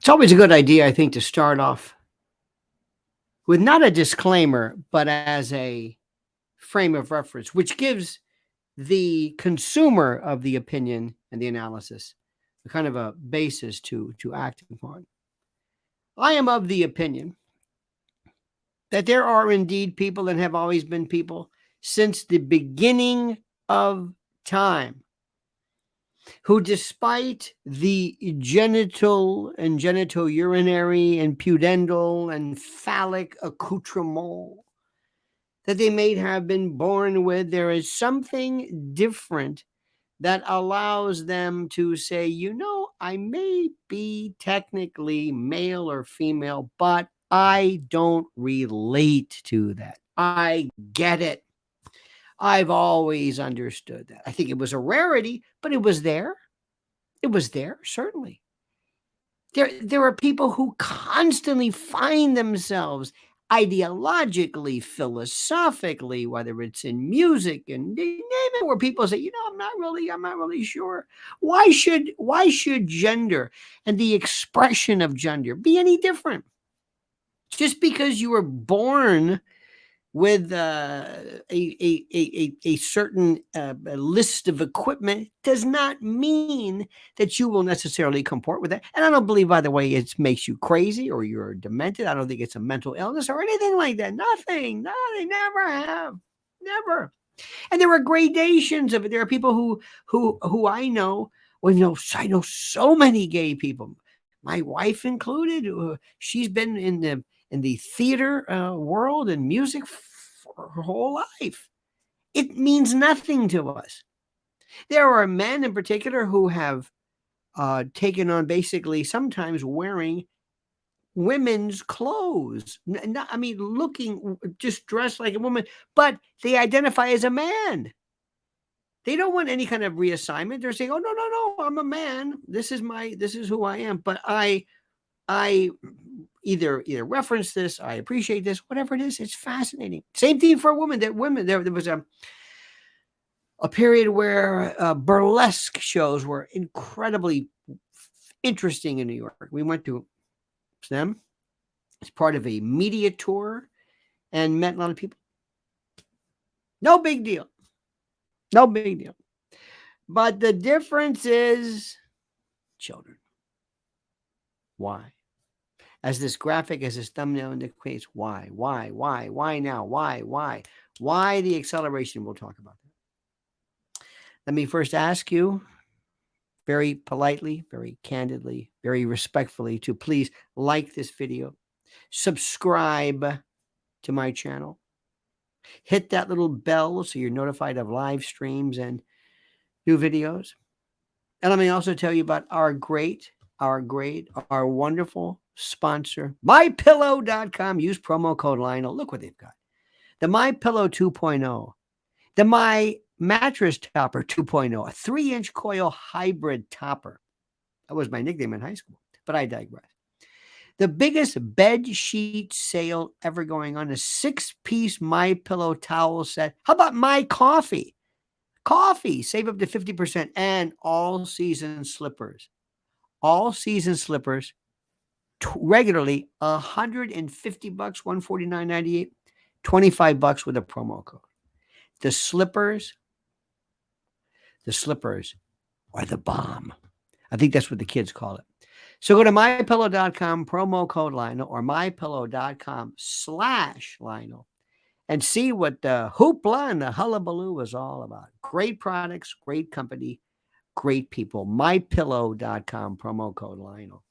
It's always a good idea, I think, to start off with not a disclaimer, but as a frame of reference, which gives the consumer of the opinion and the analysis a kind of a basis to act upon. I am of the opinion that there are indeed people and have always been people since the beginning of time who, despite the genital and genitourinary and pudendal and phallic accoutrement that they may have been born with, there is something different that allows them to say, I may be technically male or female, but I don't relate to that. I get it. I've always understood that. I think it was a rarity, but it was there. It was there, certainly. There are people who constantly find themselves ideologically, philosophically, whether it's in music and name it, where people say, I'm not really sure. Why should gender and the expression of gender be any different? Just because you were born with a certain list of equipment does not mean that you will necessarily comport with that. And I don't believe, by the way, it makes you crazy or you're demented. I don't think it's a mental illness or anything like that. Nothing. No, they never have. Never. And there are gradations of it. There are people who I know. Well, I know so many gay people, my wife included. She's been in the theater world and music for her whole life. It means nothing to us. There are men in particular who have taken on basically sometimes wearing women's clothes. Looking just dressed like a woman, but they identify as a man. They don't want any kind of reassignment. They're saying, "Oh no, I'm a man. This is who I am." But I either reference this, I appreciate this, whatever it is. It's fascinating. Same thing for women. There was a period where burlesque shows were incredibly interesting in New York. We went to them as part of a media tour and met a lot of people. No big deal. No big deal. But the difference is children. Why? As this graphic, as this thumbnail indicates, why now? Why the acceleration? We'll talk about that. Let me first ask you very politely, very candidly, very respectfully to please like this video, subscribe to my channel, hit that little bell so you're notified of live streams and new videos. And let me also tell you about our wonderful sponsor, MyPillow.com. Use promo code Lionel. Look what they've got. The MyPillow 2.0, the My Mattress Topper 2.0, a 3-inch coil hybrid topper. That was my nickname in high school, but I digress. The biggest bed sheet sale ever going on, a 6-piece MyPillow towel set. How about My Coffee? Coffee, save up to 50%, and all-season slippers. All-season slippers, regularly $150, $149.98, $25 with a promo code. The slippers are the bomb. I think that's what the kids call it. So go to mypillow.com, promo code Lionel, or mypillow.com/Lionel, and see what the hoopla and the hullabaloo is all about. Great products, great company, great people. mypillow.com, promo code Lionel.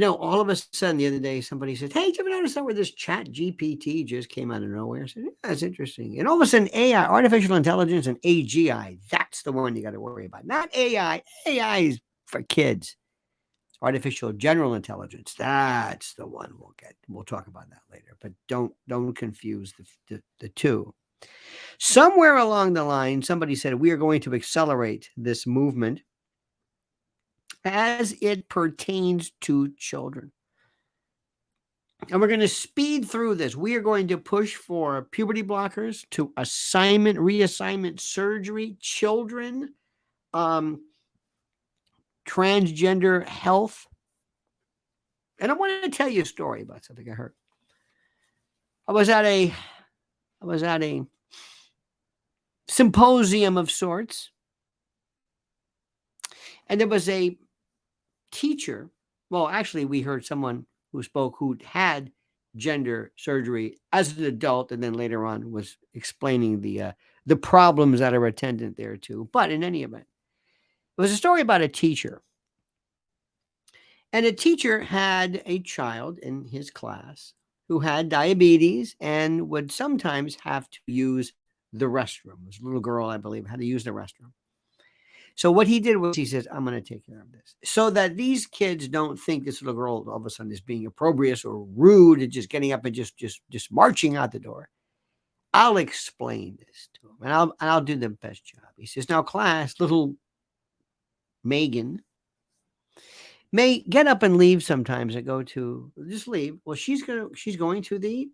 All of a sudden the other day, somebody said, "Hey, did you ever notice that where this chat GPT just came out of nowhere?" I said, "Yeah, that's interesting." And all of a sudden, AI, artificial intelligence, and AGI, that's the one you got to worry about. Not AI. AI is for kids. Artificial general intelligence, that's the one we'll get. We'll talk about that later. But don't confuse the two. Somewhere along the line, somebody said we are going to accelerate this movement as it pertains to children. And we're going to speed through this. We are going to push for puberty blockers, to reassignment surgery, children, transgender health. And I want to tell you a story about something I heard. I was at a symposium of sorts, and there was a teacher. Well, actually, we heard someone who spoke who had gender surgery as an adult, and then later on was explaining the problems that are attendant there too. But in any event, it was a story about a teacher. And a teacher had a child in his class who had diabetes and would sometimes have to use the restroom. This little girl, I believe, had to use the restroom. So what he did was he says, I'm going to take care of this. So that these kids don't think this little girl all of a sudden is being opprobrious or rude and just getting up and just marching out the door. I'll explain this to him, and I'll do the best job. He says, now class, little Megan may get up and leave sometimes and go to just leave. Well, she's going to the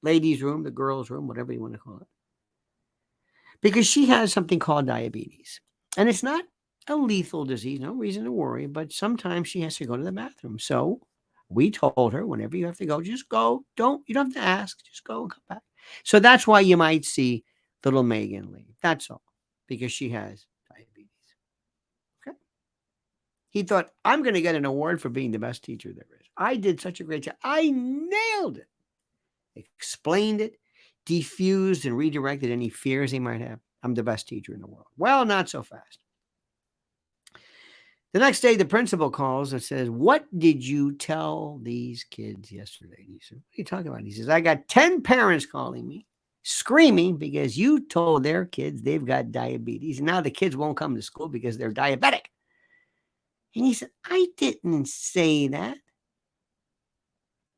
ladies' room, the girls' room, whatever you want to call it, because she has something called diabetes, and it's not a lethal disease. No reason to worry, but sometimes she has to go to the bathroom. So we told her, whenever you have to go, just go. You don't have to ask. Just go and come back. So that's why you might see little Megan leave. That's all, because she has diabetes. Okay. He thought, I'm going to get an award for being the best teacher there is. I did such a great job. I nailed it. Explained it, diffused and redirected any fears he might have. I'm the best teacher in the world. Well, not so fast. The next day, the principal calls and says, what did you tell these kids yesterday? And he said, what are you talking about? He says, I got 10 parents calling me, screaming because you told their kids they've got diabetes. And now the kids won't come to school because they're diabetic. And he said, I didn't say that.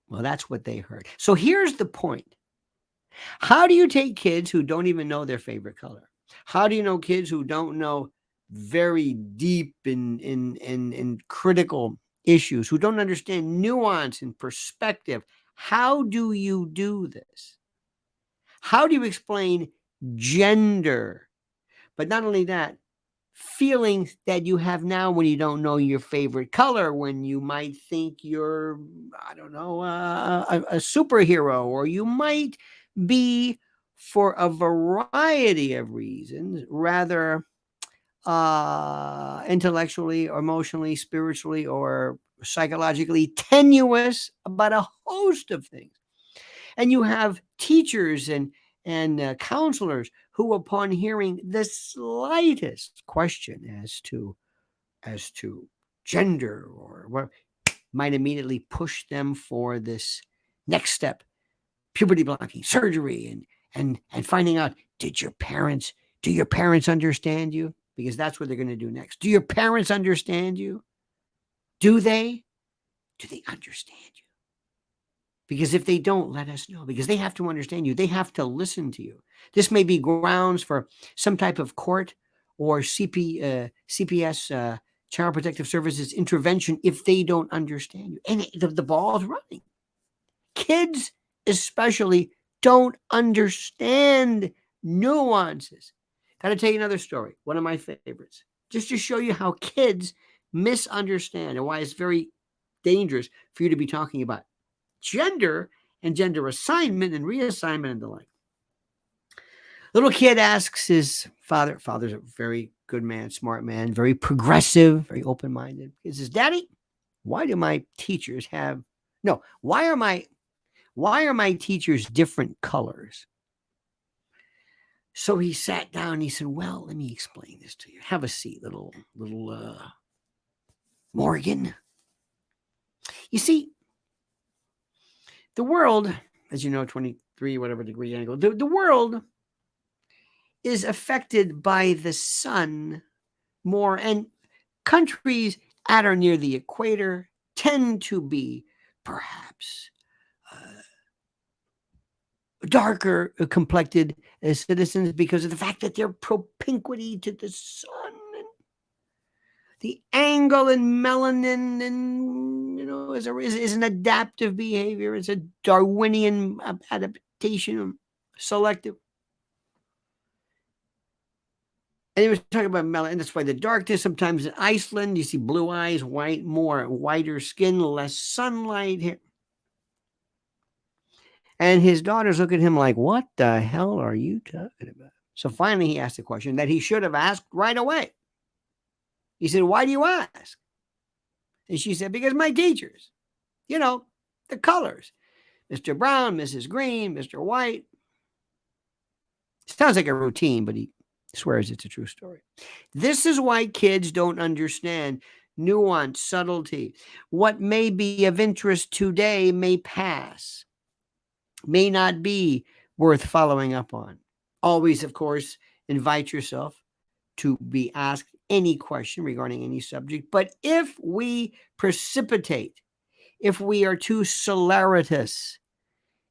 Well, that's what they heard. So here's the point. How do you take kids who don't even know their favorite color? How do you know kids who don't know very deep in critical issues, who don't understand nuance and perspective? How do you do this? How do you explain gender? But not only that, feelings that you have now when you don't know your favorite color, when you might think you're, I don't know, a superhero, or you might be, for a variety of reasons, rather intellectually, or emotionally, spiritually, or psychologically tenuous about a host of things. And you have teachers and counselors who, upon hearing the slightest question as to gender or what, might immediately push them for this next step, puberty blocking surgery, and finding out, do your parents understand you? Because that's what they're going to do next. Do your parents understand you? Do they understand you? Because if they don't, let us know, because they have to understand you. They have to listen to you. This may be grounds for some type of court or CPS, Child Protective Services intervention, if they don't understand you. And the ball's running. Kids especially don't understand nuances. Got to tell you another story, one of my favorites, just to show you how kids misunderstand and why it's very dangerous for you to be talking about gender and gender assignment and reassignment and the like. Little kid asks his father. Father's a very good man, smart man, very progressive, very open-minded. He says, Daddy, why are my teachers different colors? So he sat down and he said, well, let me explain this to you. Have a seat, little Morgan. You see, the world, as you know, 23 whatever degree angle, the world is affected by the sun more, and countries at or near the equator tend to be perhaps darker complected citizens because of the fact that their propinquity to the sun, and the angle in melanin, and is an adaptive behavior. It's a Darwinian adaptation, selective. And he was talking about melon, and that's why the darkness sometimes in Iceland, you see blue eyes, whiter skin, less sunlight here. And his daughters look at him like, what the hell are you talking about? So finally he asked a question that he should have asked right away. He said, why do you ask? And she said, because my teachers, the colors, Mr. Brown, Mrs. Green, Mr. White. Sounds like a routine, but he swears it's a true story. This is why kids don't understand nuance, subtlety. What may be of interest today may pass, may not be worth following up on. Always, of course, invite yourself to be asked any question regarding any subject. But if we precipitate, if we are too celeritis,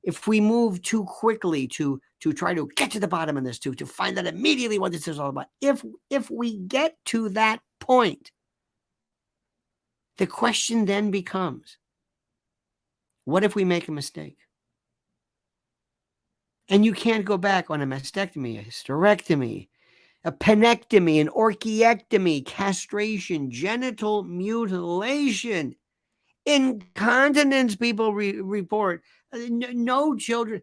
if we move too quickly to try to get to the bottom of this, to find out immediately what this is all about, if we get to that point, the question then becomes, what if we make a mistake? And you can't go back on a mastectomy, a hysterectomy, a penectomy, an orchiectomy, castration, genital mutilation, incontinence, people report, no children,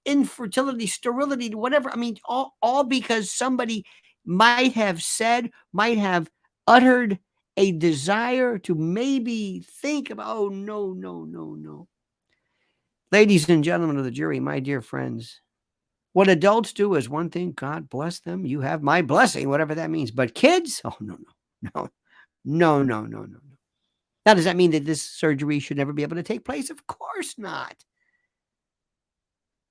infertility, sterility, whatever. I mean, all because somebody might have uttered a desire to maybe think about, oh, no. Ladies and gentlemen of the jury, my dear friends, what adults do is one thing. God bless them. You have my blessing, whatever that means. But kids, oh, no. Now, does that mean that this surgery should never be able to take place? Of course not.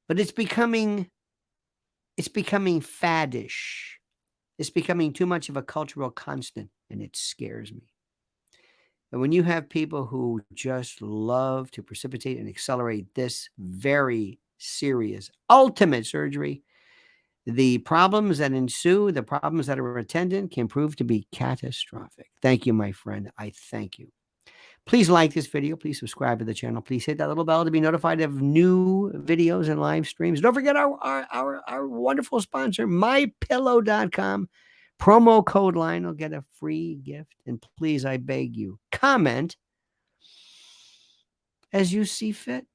But it's becoming faddish. It's becoming too much of a cultural constant, and it scares me. And when you have people who just love to precipitate and accelerate this very serious, ultimate surgery, the problems that ensue, the problems that are attendant can prove to be catastrophic. Thank you, my friend. I thank you. Please like this video. Please subscribe to the channel. Please hit that little bell to be notified of new videos and live streams. Don't forget our wonderful sponsor, mypillow.com. Promo code line will get a free gift. And please, I beg you, comment as you see fit.